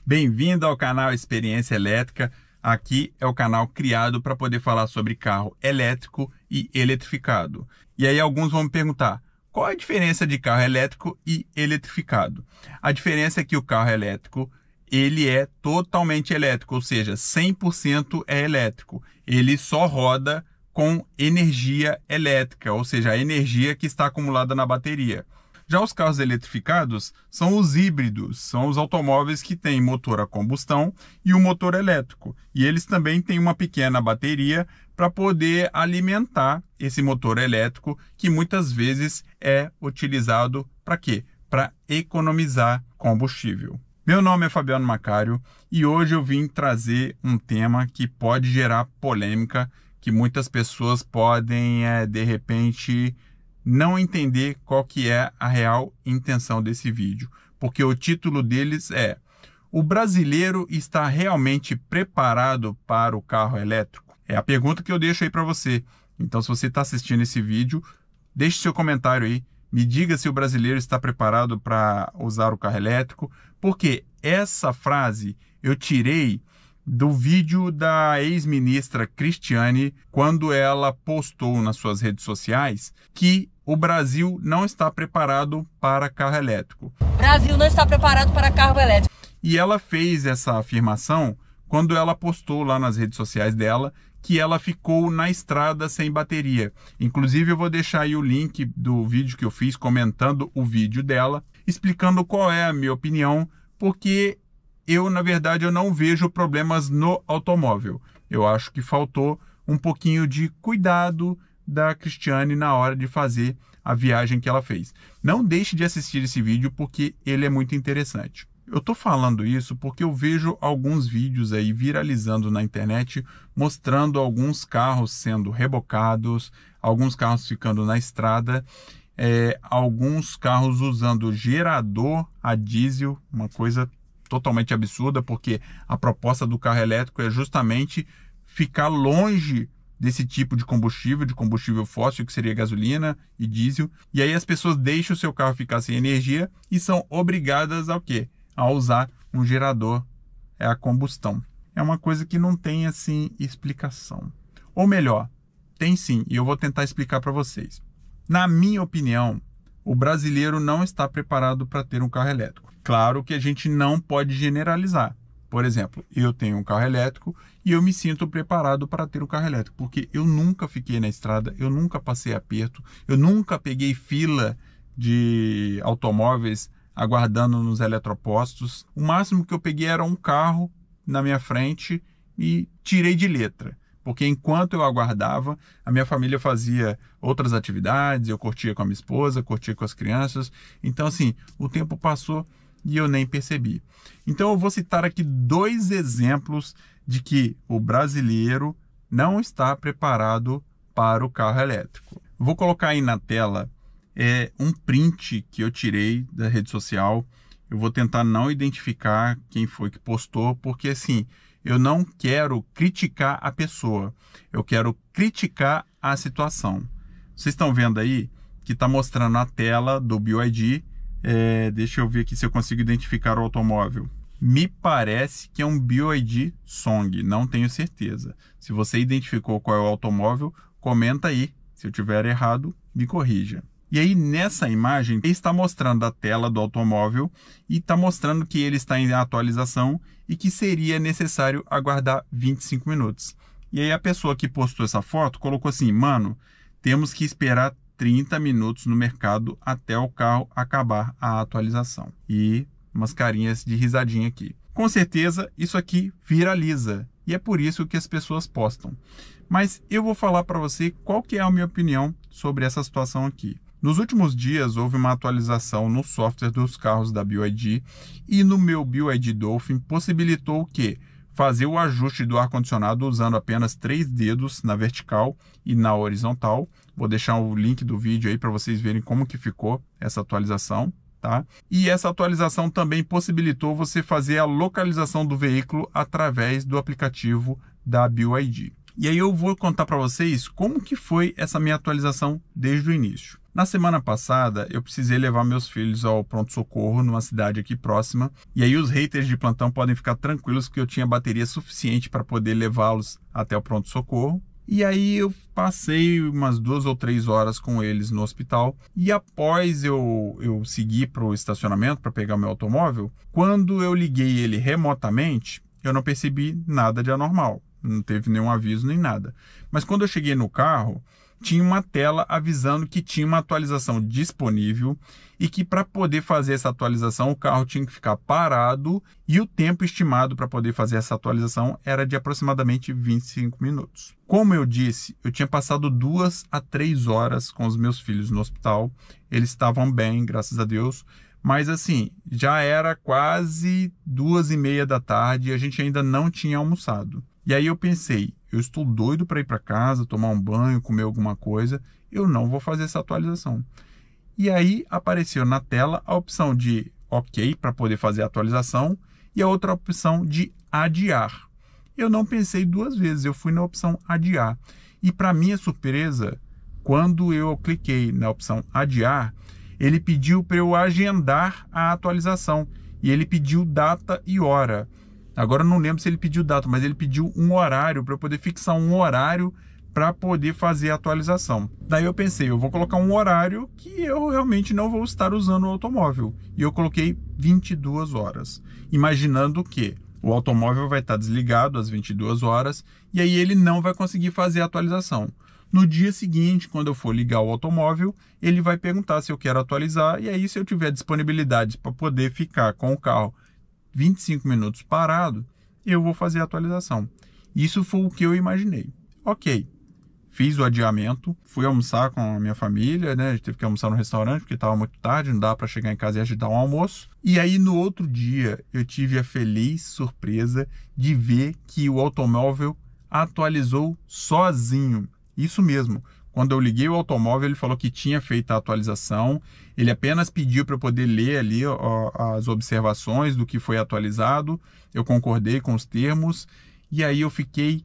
Bem-vindo ao canal Experiência Elétrica. Aqui é o canal criado para poder falar sobre carro elétrico e eletrificado. E aí alguns vão me perguntar, qual é a diferença de carro elétrico e eletrificado? A diferença é que o carro elétrico, ele é totalmente elétrico, ou seja, 100% é elétrico. Ele só roda com energia elétrica, ou seja, a energia que está acumulada na bateria. Já os carros eletrificados são os híbridos, são os automóveis que têm motor a combustão e um motor elétrico. E eles também têm uma pequena bateria para poder alimentar esse motor elétrico, que muitas vezes é utilizado para quê? Para economizar combustível. Meu nome é Fabiano Macário e hoje eu vim trazer um tema que pode gerar polêmica, que muitas pessoas podem, de repente, não entender qual que é a real intenção desse vídeo, porque o título deles é: o brasileiro está realmente preparado para o carro elétrico? É a pergunta que eu deixo aí para você. Então, se você está assistindo esse vídeo, deixe seu comentário aí, me diga se o brasileiro está preparado para usar o carro elétrico, porque essa frase eu tirei do vídeo da ex-ministra Cristiane, quando ela postou nas suas redes sociais que o Brasil não está preparado para carro elétrico. O Brasil não está preparado para carro elétrico. E ela fez essa afirmação quando ela postou lá nas redes sociais dela que ela ficou na estrada sem bateria. Inclusive eu vou deixar aí o link do vídeo que eu fiz comentando o vídeo dela, explicando qual é a minha opinião, porque na verdade, eu não vejo problemas no automóvel. Eu acho que faltou um pouquinho de cuidado da Cristiane na hora de fazer a viagem que ela fez. Não deixe de assistir esse vídeo porque ele é muito interessante. Eu estou falando isso porque eu vejo alguns vídeos aí viralizando na internet mostrando alguns carros sendo rebocados, alguns carros ficando na estrada, alguns carros usando gerador a diesel, uma coisa totalmente absurda, porque a proposta do carro elétrico é justamente ficar longe desse tipo de combustível fóssil, que seria gasolina e diesel, e aí as pessoas deixam o seu carro ficar sem energia e são obrigadas ao quê? A usar um gerador a combustão. É uma coisa que não tem, assim, explicação. Ou melhor, tem sim, e eu vou tentar explicar para vocês. Na minha opinião, o brasileiro não está preparado para ter um carro elétrico. Claro que a gente não pode generalizar. Por exemplo, eu tenho um carro elétrico e eu me sinto preparado para ter um carro elétrico, porque eu nunca fiquei na estrada, eu nunca passei aperto, eu nunca peguei fila de automóveis aguardando nos eletropostos. O máximo que eu peguei era um carro na minha frente e tirei de letra. Porque enquanto eu aguardava, a minha família fazia outras atividades, eu curtia com a minha esposa, curtia com as crianças. Então, assim, o tempo passou e eu nem percebi. Então, eu vou citar aqui 2 exemplos de que o brasileiro não está preparado para o carro elétrico. Vou colocar aí na tela um print que eu tirei da rede social. Eu vou tentar não identificar quem foi que postou, porque, assim, eu não quero criticar a pessoa, eu quero criticar a situação. Vocês estão vendo aí que está mostrando a tela do BYD. Deixa eu ver aqui se eu consigo identificar o automóvel. Me parece que é um BYD Song, não tenho certeza. Se você identificou qual é o automóvel, comenta aí. Se eu tiver errado, me corrija. E aí, nessa imagem, está mostrando a tela do automóvel e está mostrando que ele está em atualização e que seria necessário aguardar 25 minutos. E aí, a pessoa que postou essa foto colocou assim: mano, temos que esperar 30 minutos no mercado até o carro acabar a atualização. E umas carinhas de risadinha aqui. Com certeza, isso aqui viraliza. E é por isso que as pessoas postam. Mas eu vou falar para você qual que é a minha opinião sobre essa situação aqui. Nos últimos dias, houve uma atualização no software dos carros da BYD e no meu BYD Dolphin possibilitou o quê? Fazer o ajuste do ar-condicionado usando apenas 3 dedos na vertical e na horizontal. Vou deixar o link do vídeo aí para vocês verem como que ficou essa atualização, tá? E essa atualização também possibilitou você fazer a localização do veículo através do aplicativo da BYD. E aí eu vou contar para vocês como que foi essa minha atualização desde o início. Na semana passada, eu precisei levar meus filhos ao pronto-socorro numa cidade aqui próxima. E aí os haters de plantão podem ficar tranquilos que eu tinha bateria suficiente para poder levá-los até o pronto-socorro. E aí eu passei umas 2 ou 3 horas com eles no hospital. E após eu seguir para o estacionamento para pegar o meu automóvel, quando eu liguei ele remotamente, eu não percebi nada de anormal. Não teve nenhum aviso nem nada. Mas quando eu cheguei no carro, tinha uma tela avisando que tinha uma atualização disponível e que para poder fazer essa atualização o carro tinha que ficar parado e o tempo estimado para poder fazer essa atualização era de aproximadamente 25 minutos. Como eu disse, eu tinha passado 2 a 3 horas com os meus filhos no hospital, eles estavam bem, graças a Deus, mas assim, já era quase 2h30 da tarde e a gente ainda não tinha almoçado. E aí eu pensei, eu estou doido para ir para casa, tomar um banho, comer alguma coisa, eu não vou fazer essa atualização. E aí apareceu na tela a opção de OK para poder fazer a atualização e a outra opção de adiar. Eu não pensei 2 vezes, eu fui na opção adiar. E para minha surpresa, quando eu cliquei na opção adiar, ele pediu para eu agendar a atualização e ele pediu data e hora. Agora eu não lembro se ele pediu data, mas ele pediu um horário para eu poder fixar um horário para poder fazer a atualização. Daí eu pensei, eu vou colocar um horário que eu realmente não vou estar usando o automóvel. E eu coloquei 22 horas, imaginando que o automóvel vai estar desligado às 22 horas e aí ele não vai conseguir fazer a atualização. No dia seguinte, quando eu for ligar o automóvel, ele vai perguntar se eu quero atualizar e aí se eu tiver disponibilidade para poder ficar com o carro 25 minutos parado, eu vou fazer a atualização. Isso foi o que eu imaginei. Ok, fiz o adiamento, fui almoçar com a minha família, né? A gente teve que almoçar no restaurante porque estava muito tarde, não dava para chegar em casa e agitar um almoço. E aí no outro dia eu tive a feliz surpresa de ver que o automóvel atualizou sozinho. Isso mesmo. Quando eu liguei o automóvel, ele falou que tinha feito a atualização. Ele apenas pediu para eu poder ler ali as observações do que foi atualizado. Eu concordei com os termos. E aí eu fiquei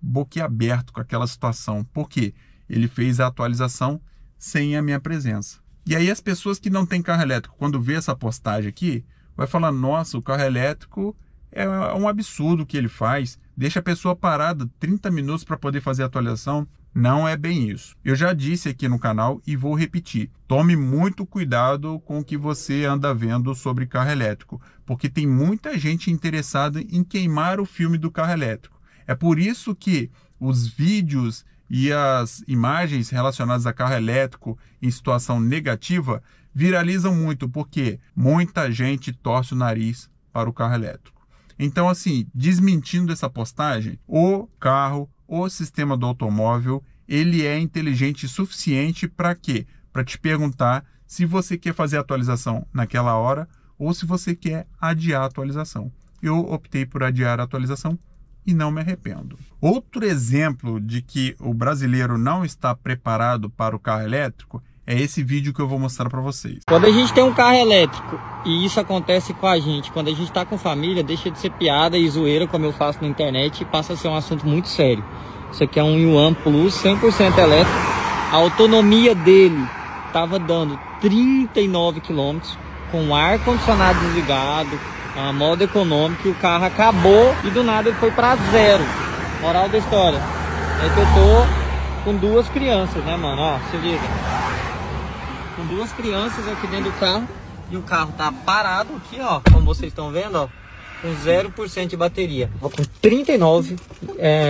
boquiaberto com aquela situação. Por quê? Ele fez a atualização sem a minha presença. E aí as pessoas que não têm carro elétrico, quando vê essa postagem aqui, vai falar, nossa, o carro elétrico é um absurdo o que ele faz. Deixa a pessoa parada 30 minutos para poder fazer a atualização. Não é bem isso. Eu já disse aqui no canal e vou repetir. Tome muito cuidado com o que você anda vendo sobre carro elétrico, porque tem muita gente interessada em queimar o filme do carro elétrico. É por isso que os vídeos e as imagens relacionadas a carro elétrico em situação negativa viralizam muito, porque muita gente torce o nariz para o carro elétrico. Então, assim, desmentindo essa postagem, o carro, o sistema do automóvel, ele é inteligente o suficiente para quê? Para te perguntar se você quer fazer a atualização naquela hora ou se você quer adiar a atualização. Eu optei por adiar a atualização e não me arrependo. Outro exemplo de que o brasileiro não está preparado para o carro elétrico é esse vídeo que eu vou mostrar para vocês. Quando a gente tem um carro elétrico e isso acontece com a gente, quando a gente está com família, deixa de ser piada e zoeira, como eu faço na internet, e passa a ser um assunto muito sério. Isso aqui é um Yuan Plus 100% elétrico. A autonomia dele estava dando 39 km com o ar-condicionado desligado, a modo econômico, e o carro acabou e do nada ele foi para 0. Moral da história é que eu tô com 2 crianças, né, mano? Ó, se liga. Com 2 crianças aqui dentro do carro e o carro tá parado aqui, ó, como vocês estão vendo, ó, com 0% de bateria. Com 39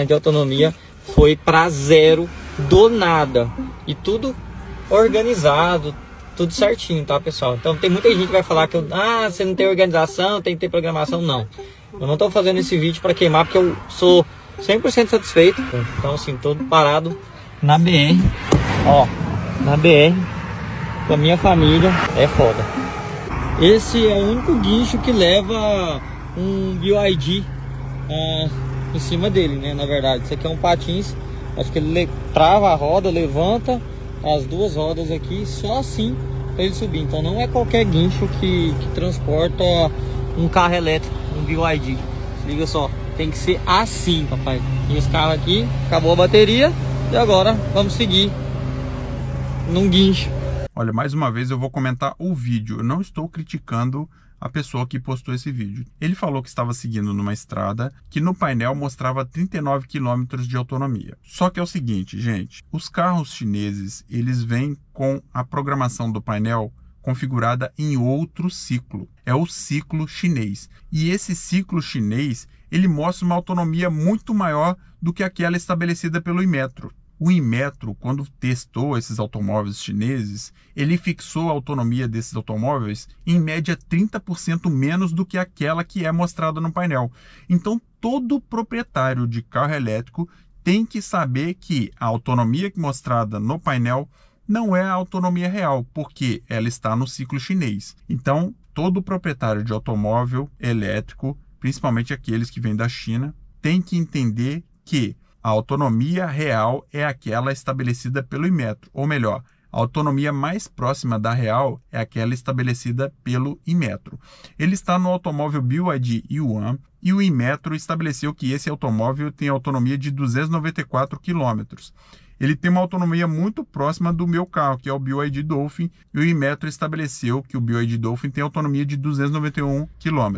de autonomia, foi para 0 do nada. E tudo organizado, tudo certinho, tá, pessoal? Então tem muita gente que vai falar que você não tem organização, tem que ter programação. Não, eu não tô fazendo esse vídeo para queimar, porque eu sou 100% satisfeito. Então assim, todo parado na BR, ó, na BR com a minha família, é foda. Esse é o único guincho que leva um BYD em cima dele, né? Na verdade, isso aqui é um patins. Acho que ele trava a roda, levanta as 2 rodas aqui, só assim para ele subir. Então não é qualquer guincho que transporta um carro elétrico, um BYD. Se liga só, tem que ser assim, papai. E esse carro aqui, acabou a bateria e agora vamos seguir num guincho. Olha, mais uma vez eu vou comentar o vídeo. Eu não estou criticando a pessoa que postou esse vídeo. Ele falou que estava seguindo numa estrada que no painel mostrava 39 km de autonomia. Só que é o seguinte, gente, os carros chineses, eles vêm com a programação do painel configurada em outro ciclo. É o ciclo chinês. E esse ciclo chinês, ele mostra uma autonomia muito maior do que aquela estabelecida pelo Inmetro. O Inmetro, quando testou esses automóveis chineses, ele fixou a autonomia desses automóveis em média 30% menos do que aquela que é mostrada no painel. Então, todo proprietário de carro elétrico tem que saber que a autonomia mostrada no painel não é a autonomia real, porque ela está no ciclo chinês. Então, todo proprietário de automóvel elétrico, principalmente aqueles que vêm da China, tem que entender que a autonomia real é aquela estabelecida pelo Inmetro, ou melhor, a autonomia mais próxima da real é aquela estabelecida pelo Inmetro. Ele está no automóvel BYD Yuan e o Inmetro estabeleceu que esse automóvel tem autonomia de 294 km. Ele tem uma autonomia muito próxima do meu carro, que é o BYD Dolphin, e o Inmetro estabeleceu que o BYD Dolphin tem autonomia de 291 km.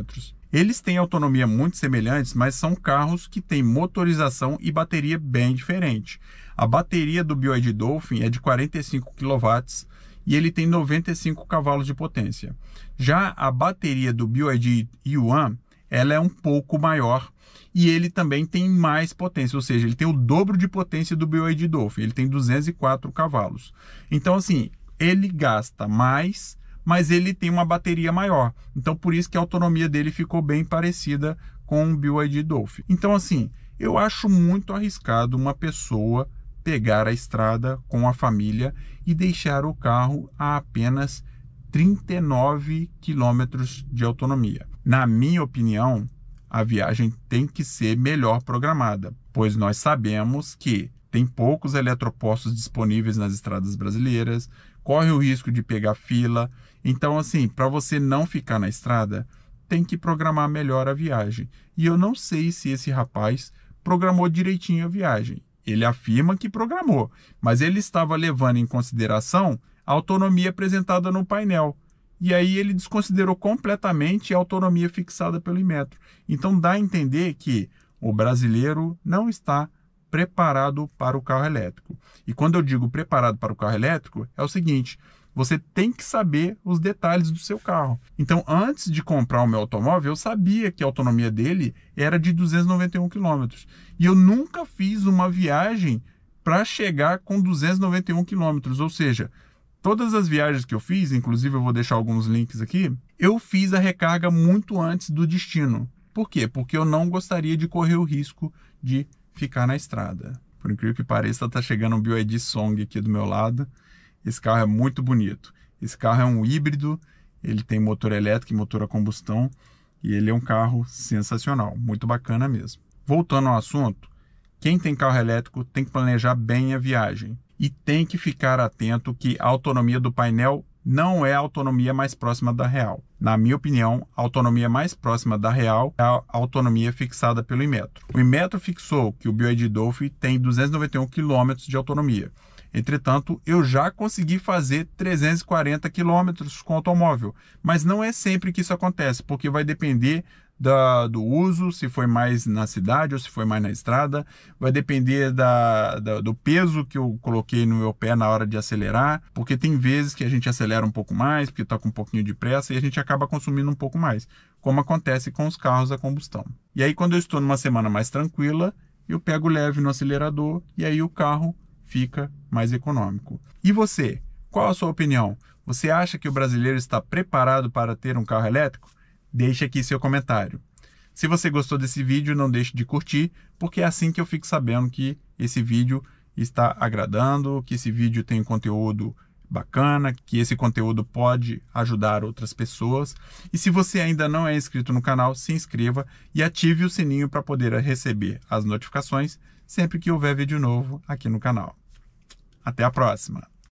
Eles têm autonomia muito semelhantes, mas são carros que têm motorização e bateria bem diferente. A bateria do BYD Dolphin é de 45 kW e ele tem 95 cavalos de potência. Já a bateria do BYD Yuan, ela é um pouco maior e ele também tem mais potência, ou seja, ele tem o dobro de potência do BYD Dolphin, ele tem 204 cavalos. Então, assim, ele gasta mais, mas ele tem uma bateria maior. Então, por isso que a autonomia dele ficou bem parecida com o BYD Dolphin. Então, assim, eu acho muito arriscado uma pessoa pegar a estrada com a família e deixar o carro a apenas 39 km de autonomia. Na minha opinião, a viagem tem que ser melhor programada, pois nós sabemos que tem poucos eletropostos disponíveis nas estradas brasileiras, corre o risco de pegar fila. Então, assim, para você não ficar na estrada, tem que programar melhor a viagem. E eu não sei se esse rapaz programou direitinho a viagem. Ele afirma que programou, mas ele estava levando em consideração a autonomia apresentada no painel. E aí ele desconsiderou completamente a autonomia fixada pelo Inmetro. Então dá a entender que o brasileiro não está preparado para o carro elétrico. E quando eu digo preparado para o carro elétrico, é o seguinte: você tem que saber os detalhes do seu carro. Então, antes de comprar o meu automóvel, eu sabia que a autonomia dele era de 291 km. E eu nunca fiz uma viagem para chegar com 291 km. Ou seja, todas as viagens que eu fiz, inclusive eu vou deixar alguns links aqui, eu fiz a recarga muito antes do destino. Por quê? Porque eu não gostaria de correr o risco de ficar na estrada. Por incrível que pareça, está chegando um BYD Song aqui do meu lado. Esse carro é muito bonito. Esse carro é um híbrido, ele tem motor elétrico e motor a combustão, e ele é um carro sensacional, muito bacana mesmo. Voltando ao assunto, quem tem carro elétrico tem que planejar bem a viagem e tem que ficar atento que a autonomia do painel não é a autonomia mais próxima da real. Na minha opinião, a autonomia mais próxima da real é a autonomia fixada pelo Inmetro. O Inmetro fixou que o BYD Dolphin tem 291 km de autonomia. Entretanto, eu já consegui fazer 340 km com o automóvel, mas não é sempre que isso acontece, porque vai depender do uso, se foi mais na cidade ou se foi mais na estrada, vai depender do peso que eu coloquei no meu pé na hora de acelerar, porque tem vezes que a gente acelera um pouco mais, porque está com um pouquinho de pressa e a gente acaba consumindo um pouco mais, como acontece com os carros a combustão. E aí, quando eu estou numa semana mais tranquila, eu pego leve no acelerador e aí o carro fica mais econômico. E você? Qual a sua opinião? Você acha que o brasileiro está preparado para ter um carro elétrico? Deixe aqui seu comentário. Se você gostou desse vídeo, não deixe de curtir, porque é assim que eu fico sabendo que esse vídeo está agradando, que esse vídeo tem conteúdo bacana, que esse conteúdo pode ajudar outras pessoas. E se você ainda não é inscrito no canal, se inscreva e ative o sininho para poder receber as notificações sempre que houver vídeo novo aqui no canal. Até a próxima!